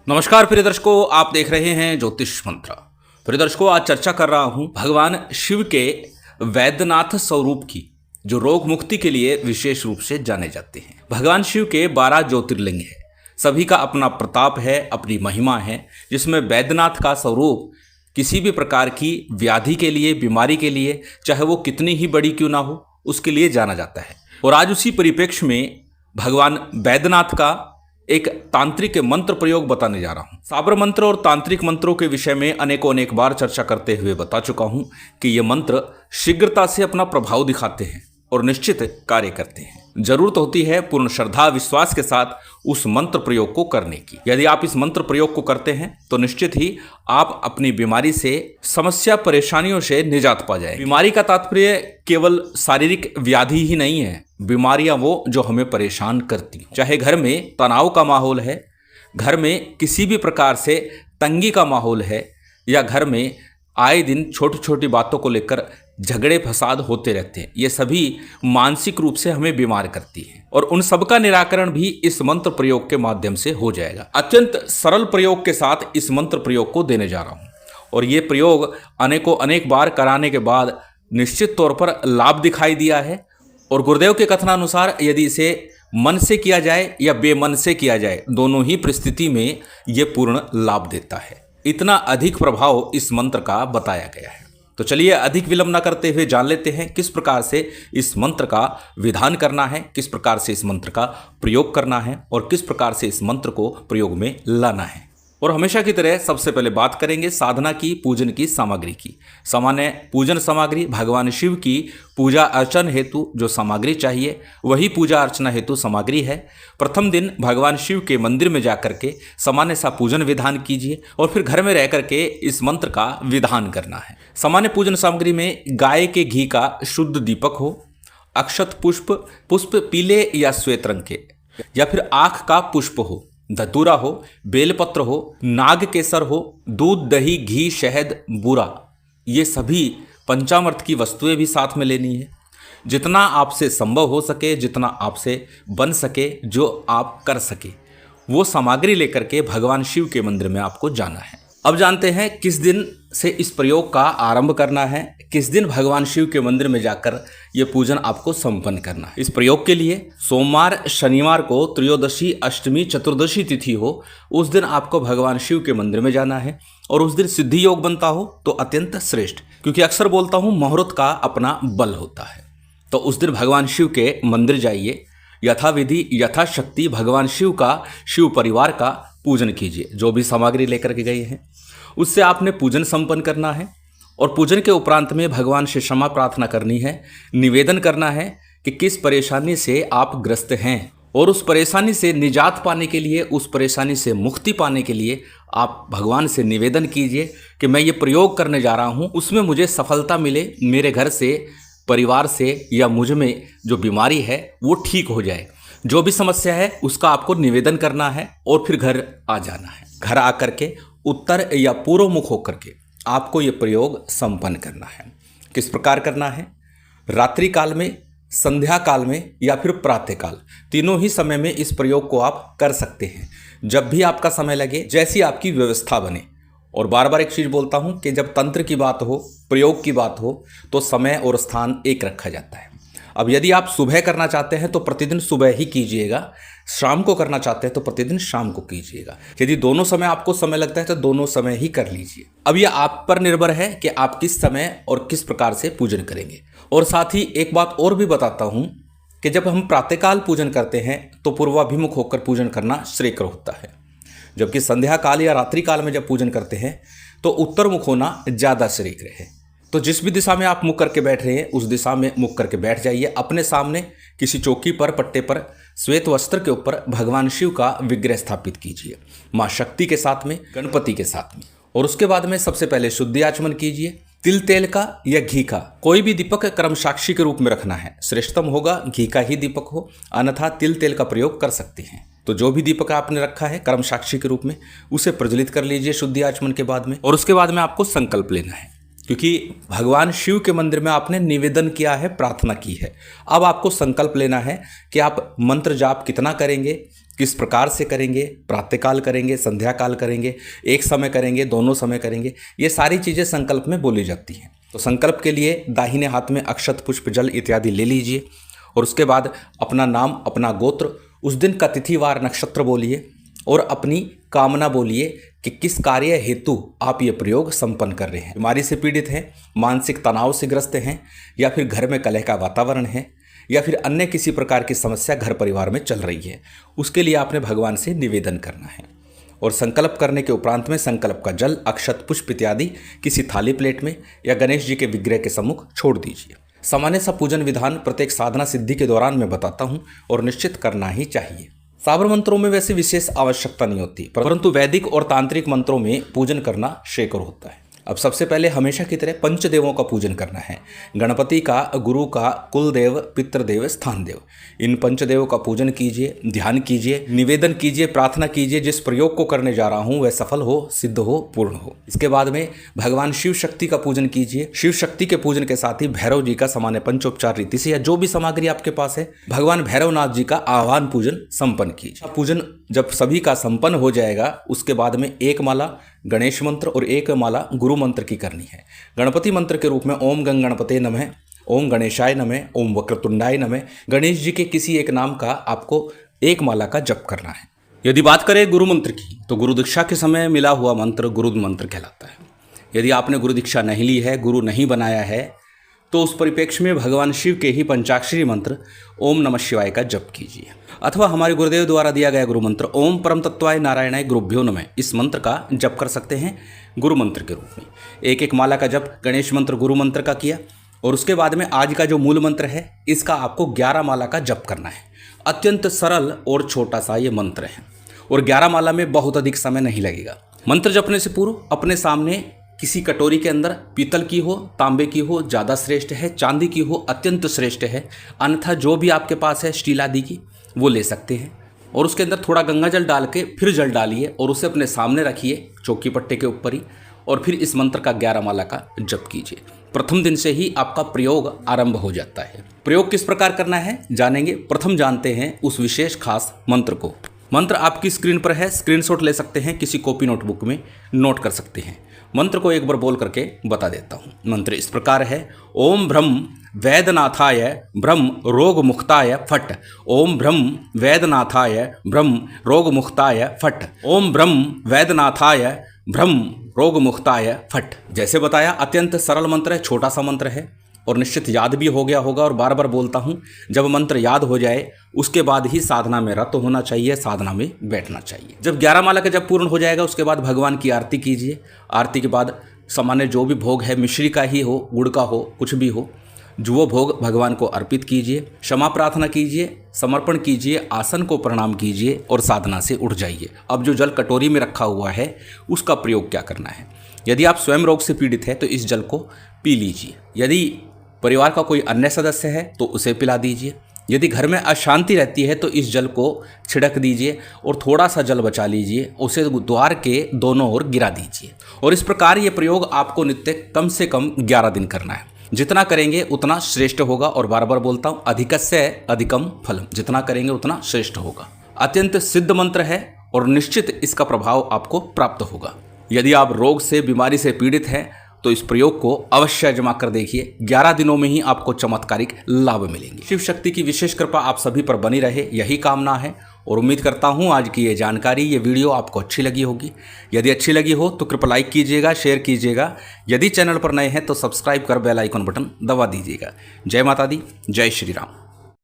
नमस्कार प्रिय दर्शकों, आप देख रहे हैं ज्योतिष मंत्र। प्रिय दर्शकों, आज चर्चा कर रहा हूं भगवान शिव के वैद्यनाथ स्वरूप की, जो रोग मुक्ति के लिए विशेष रूप से जाने जाते हैं। भगवान शिव के 12 ज्योतिर्लिंग है, सभी का अपना प्रताप है, अपनी महिमा है, जिसमें वैद्यनाथ का स्वरूप किसी भी प्रकार की व्याधि के लिए, बीमारी के लिए, चाहे वो कितनी ही बड़ी क्यों ना हो, उसके लिए जाना जाता है। और आज उसी परिप्रेक्ष्य में भगवान वैद्यनाथ का एक तांत्रिक मंत्र प्रयोग बताने जा रहा हूं। साबर मंत्र और तांत्रिक मंत्रों के विषय में अनेक बार चर्चा करते हुए बता चुका हूं कि ये मंत्र शीघ्रता से अपना प्रभाव दिखाते हैं और निश्चित कार्य करते हैं। जरूरत होती है पूर्ण श्रद्धा विश्वास के साथ उस मंत्र प्रयोग को करने की। यदि आप इस मंत्र प्रयोग को करते हैं तो निश्चित ही आप अपनी बीमारी से, समस्या परेशानियों से निजात पा जाए। बीमारी का तात्पर्य केवल शारीरिक व्याधि ही नहीं है, बीमारियां वो जो हमें परेशान करती हैं। चाहे घर में तनाव का माहौल है, घर में किसी भी प्रकार से तंगी का माहौल है, या घर में आए दिन छोटी छोटी बातों को लेकर झगड़े फसाद होते रहते हैं, ये सभी मानसिक रूप से हमें बीमार करती हैं। और उन सब का निराकरण भी इस मंत्र प्रयोग के माध्यम से हो जाएगा। अत्यंत सरल प्रयोग के साथ इस मंत्र प्रयोग को देने जा रहा हूँ, और ये प्रयोग अनेक बार कराने के बाद निश्चित तौर पर लाभ दिखाई दिया है। और गुरुदेव के कथनानुसार यदि इसे मन से किया जाए या बेमन से किया जाए, दोनों ही परिस्थिति में ये पूर्ण लाभ देता है। इतना अधिक प्रभाव इस मंत्र का बताया गया है। तो चलिए अधिक विलंब न करते हुए जान लेते हैं किस प्रकार से इस मंत्र का विधान करना है, किस प्रकार से इस मंत्र का प्रयोग करना है और किस प्रकार से इस मंत्र को प्रयोग में लाना है। और हमेशा की तरह सबसे पहले बात करेंगे साधना की, पूजन की सामग्री की। सामान्य पूजन सामग्री, भगवान शिव की पूजा अर्चन हेतु जो सामग्री चाहिए वही पूजा अर्चना हेतु सामग्री है। प्रथम दिन भगवान शिव के मंदिर में जाकर के सामान्य सा पूजन विधान कीजिए और फिर घर में रह करके इस मंत्र का विधान करना है। सामान्य पूजन सामग्री में गाय के घी का शुद्ध दीपक हो, अक्षत पुष्प पीले या श्वेत रंग के, या फिर आँख का पुष्प हो, धतूरा हो, बेलपत्र हो, नाग केसर हो, दूध दही घी शहद बूरा, ये सभी पंचामृत की वस्तुएं भी साथ में लेनी है। जितना आपसे संभव हो सके, जितना आपसे बन सके, जो आप कर सके, वो सामग्री लेकर के भगवान शिव के मंदिर में आपको जाना है। अब जानते हैं किस दिन से इस प्रयोग का आरंभ करना है, किस दिन भगवान शिव के मंदिर में जाकर यह पूजन आपको संपन्न करना है। इस प्रयोग के लिए सोमवार, शनिवार को त्रयोदशी, अष्टमी, चतुर्दशी तिथि हो, उस दिन आपको भगवान शिव के मंदिर में जाना है। और उस दिन सिद्धि योग बनता हो तो अत्यंत श्रेष्ठ, क्योंकि अक्सर बोलता हूँ मुहूर्त का अपना बल होता है। तो उस दिन भगवान शिव के मंदिर जाइए, यथाविधि यथाशक्ति भगवान शिव का, शिव परिवार का पूजन कीजिए। जो भी सामग्री लेकर के गए हैं उससे आपने पूजन संपन्न करना है। और पूजन के उपरांत में भगवान से क्षमा प्रार्थना करनी है, निवेदन करना है कि किस परेशानी से आप ग्रस्त हैं, और उस परेशानी से निजात पाने के लिए, उस परेशानी से मुक्ति पाने के लिए आप भगवान से निवेदन कीजिए कि मैं ये प्रयोग करने जा रहा हूँ, उसमें मुझे सफलता मिले, मेरे घर से, परिवार से, या मुझ में जो बीमारी है वो ठीक हो जाए। जो भी समस्या है उसका आपको निवेदन करना है और फिर घर आ जाना है। घर आकर के उत्तर या पूर्व मुख होकर के आपको ये प्रयोग संपन्न करना है। किस प्रकार करना है? रात्रि काल में, संध्या काल में या फिर प्रातः काल, तीनों ही समय में इस प्रयोग को आप कर सकते हैं। जब भी आपका समय लगे, जैसी आपकी व्यवस्था बने। और बार बार एक चीज़ बोलता हूँ कि जब तंत्र की बात हो, प्रयोग की बात हो, तो समय और स्थान एक रखा जाता है। अब यदि आप सुबह करना चाहते हैं तो प्रतिदिन सुबह ही कीजिएगा, शाम को करना चाहते हैं तो प्रतिदिन शाम को कीजिएगा। यदि दोनों समय आपको समय लगता है तो दोनों समय ही कर लीजिए। अब यह आप पर निर्भर है कि आप किस समय और किस प्रकार से पूजन करेंगे। और साथ ही एक बात और भी बताता हूँ कि जब हम प्रातःकाल पूजन करते हैं तो पूर्वाभिमुख होकर पूजन करना श्रेयकर होता है, जबकि संध्या काल या रात्रि काल में जब पूजन करते हैं तो उत्तर मुख होना ज़्यादा श्रेयकर है। तो जिस भी दिशा में आप मुख करके बैठ रहे हैं उस दिशा में मुख करके बैठ जाइए। अपने सामने किसी चौकी पर, पट्टे पर, श्वेत वस्त्र के ऊपर भगवान शिव का विग्रह स्थापित कीजिए, माँ शक्ति के साथ में, गणपति के साथ में। और उसके बाद में सबसे पहले शुद्धि आचमन कीजिए। तिल तेल का या घी का कोई भी दीपक कर्म साक्षी के रूप में रखना है। श्रेष्ठतम होगा घी का ही दीपक हो, अन्यथा तिल तेल का प्रयोग कर सकते हैं। तो जो भी दीपक आपने रखा है कर्म साक्षी के रूप में, उसे प्रज्वलित कर लीजिए शुद्धि आचमन के बाद में। और उसके बाद में आपको संकल्प लेना है, क्योंकि भगवान शिव के मंदिर में आपने निवेदन किया है, प्रार्थना की है। अब आपको संकल्प लेना है कि आप मंत्र जाप कितना करेंगे, किस प्रकार से करेंगे, प्रातःकाल करेंगे, संध्या काल करेंगे, एक समय करेंगे, दोनों समय करेंगे, ये सारी चीज़ें संकल्प में बोली जाती हैं। तो संकल्प के लिए दाहिने हाथ में अक्षत, पुष्प, जल इत्यादि ले लीजिए और उसके बाद अपना नाम, अपना गोत्र, उस दिन का तिथिवार नक्षत्र बोलिए और अपनी कामना बोलिए कि किस कार्य हेतु आप ये प्रयोग संपन्न कर रहे हैं। बीमारी से पीड़ित हैं, मानसिक तनाव से ग्रस्त हैं, या फिर घर में कलह का वातावरण है, या फिर अन्य किसी प्रकार की समस्या घर परिवार में चल रही है, उसके लिए आपने भगवान से निवेदन करना है। और संकल्प करने के उपरांत में संकल्प का जल, अक्षत, पुष्प इत्यादि किसी थाली प्लेट में या गणेश जी के विग्रह के सम्मुख छोड़ दीजिए। सामान्य सा पूजन विधान प्रत्येक साधना सिद्धि के दौरान मैं बताता हूँ और निश्चित करना ही चाहिए। साबर मंत्रों में वैसे विशेष आवश्यकता नहीं होती, परंतु वैदिक और तांत्रिक मंत्रों में पूजन करना शेकर होता है। अब सबसे पहले हमेशा की तरह पंचदेवों का पूजन करना है। गणपति का, गुरु का, कुलदेव, पितृदेव, स्थान देव, इन पंचदेवों का पूजन कीजिए, ध्यान कीजिए, निवेदन कीजिए, प्रार्थना कीजिए जिस प्रयोग को करने जा रहा हूँ वह सफल हो, सिद्ध हो, पूर्ण हो। इसके बाद में भगवान शिव शक्ति का पूजन कीजिए। शिव शक्ति के पूजन के साथ ही भैरव जी का सामान्य पंचोपचार रीति से या जो भी सामग्री आपके पास है, भगवान भैरवनाथ जी का आह्वान पूजन संपन्न कीजिए। पूजन जब सभी का संपन्न हो जाएगा उसके बाद में एक माला गणेश मंत्र और एक माला गुरु मंत्र की करनी है। गणपति मंत्र के रूप में ओम गंग गणपते नमः, ओम गणेशाय नमः, ओम वक्रतुंडाय नमः, गणेश जी के किसी एक नाम का आपको एक माला का जप करना है। यदि बात करें गुरु मंत्र की तो गुरु दीक्षा के समय मिला हुआ मंत्र गुरु मंत्र कहलाता है। यदि आपने गुरु दीक्षा नहीं ली है, गुरु नहीं बनाया है, तो उस परिप्रेक्ष्य में भगवान शिव के ही पंचाक्षरी मंत्र ओम नमः शिवाय का जप कीजिए, अथवा हमारे गुरुदेव द्वारा दिया गया गुरु मंत्र ओम परम तत्वाय नारायणाय गुरुभ्यो नमः, इस मंत्र का जप कर सकते हैं गुरु मंत्र के रूप में। एक एक माला का जप गणेश मंत्र गुरु मंत्र का किया और उसके बाद में आज का जो मूल मंत्र है इसका आपको 11 माला का जप करना है। अत्यंत सरल और छोटा सा ये मंत्र है और 11 माला में बहुत अधिक समय नहीं लगेगा। मंत्र जपने से पूर्व अपने सामने किसी कटोरी के अंदर पीतल की हो, तांबे की हो ज़्यादा श्रेष्ठ है, चांदी की हो अत्यंत श्रेष्ठ है, अन्यथा जो भी आपके पास है स्टील आदि की वो ले सकते हैं। और उसके अंदर थोड़ा गंगा जल डाल के फिर जल डालिए और उसे अपने सामने रखिए चौकी पट्टे के ऊपर ही, और फिर इस मंत्र का 11 माला का जप कीजिए। प्रथम दिन से ही आपका प्रयोग आरंभ हो जाता है। प्रयोग किस प्रकार करना है जानेंगे। प्रथम जानते हैं उस विशेष खास मंत्र को। मंत्र आपकी स्क्रीन पर है, स्क्रीनशॉट ले सकते हैं, किसी कॉपी नोटबुक में नोट कर सकते हैं। मंत्र को एक बार बोल करके बता देता हूँ। मंत्र इस प्रकार है, ओम ब्रह्म वैद्यनाथाय ब्रह्म रोग मुक्ताय फट, ओम ब्रह्म वैद्यनाथाय ब्रह्म रोग मुक्ताय फट, ओम ब्रह्म वैद्यनाथाय ब्रह्म रोग मुक्ताय फट। जैसे बताया अत्यंत सरल मंत्र है, छोटा सा मंत्र है और निश्चित याद भी हो गया होगा। और बार बार बोलता हूँ, जब मंत्र याद हो जाए उसके बाद ही साधना में रत होना चाहिए, साधना में बैठना चाहिए। जब 11 माला का जब पूर्ण हो जाएगा उसके बाद भगवान की आरती कीजिए। आरती के बाद सामान्य जो भी भोग है, मिश्री का ही हो, गुड़ का हो, कुछ भी हो, जो वो भोग भगवान को अर्पित कीजिए, क्षमा प्रार्थना कीजिए, समर्पण कीजिए, आसन को प्रणाम कीजिए और साधना से उठ जाइए। अब जो जल कटोरी में रखा हुआ है उसका प्रयोग क्या करना है। यदि आप स्वयं रोग से पीड़ित है तो इस जल को पी लीजिए। यदि परिवार का कोई अन्य सदस्य है तो उसे पिला दीजिए। यदि घर में अशांति रहती है तो इस जल को छिड़क दीजिए और थोड़ा सा जल बचा लीजिए, उसे द्वार के दोनों ओर गिरा दीजिए। और इस प्रकार ये प्रयोग आपको नित्य कम से कम 11 दिन करना है। जितना करेंगे उतना श्रेष्ठ होगा। और बार बार बोलता हूँ, अधिकस्य अधिकम फलम, जितना करेंगे उतना श्रेष्ठ होगा। अत्यंत सिद्ध मंत्र है और निश्चित इसका प्रभाव आपको प्राप्त होगा। यदि आप रोग से, बीमारी से पीड़ित हैं तो इस प्रयोग को अवश्य आजमा कर देखिए। 11 दिनों में ही आपको चमत्कारिक लाभ मिलेंगे। शिव शक्ति की विशेष कृपा आप सभी पर बनी रहे, यही कामना है। और उम्मीद करता हूँ आज की ये जानकारी, ये वीडियो आपको अच्छी लगी होगी। यदि अच्छी लगी हो तो कृपया लाइक कीजिएगा, शेयर कीजिएगा। यदि चैनल पर नए हैं तो सब्सक्राइब कर बेल आइकन बटन दबा दीजिएगा। जय माता दी, जय श्री राम।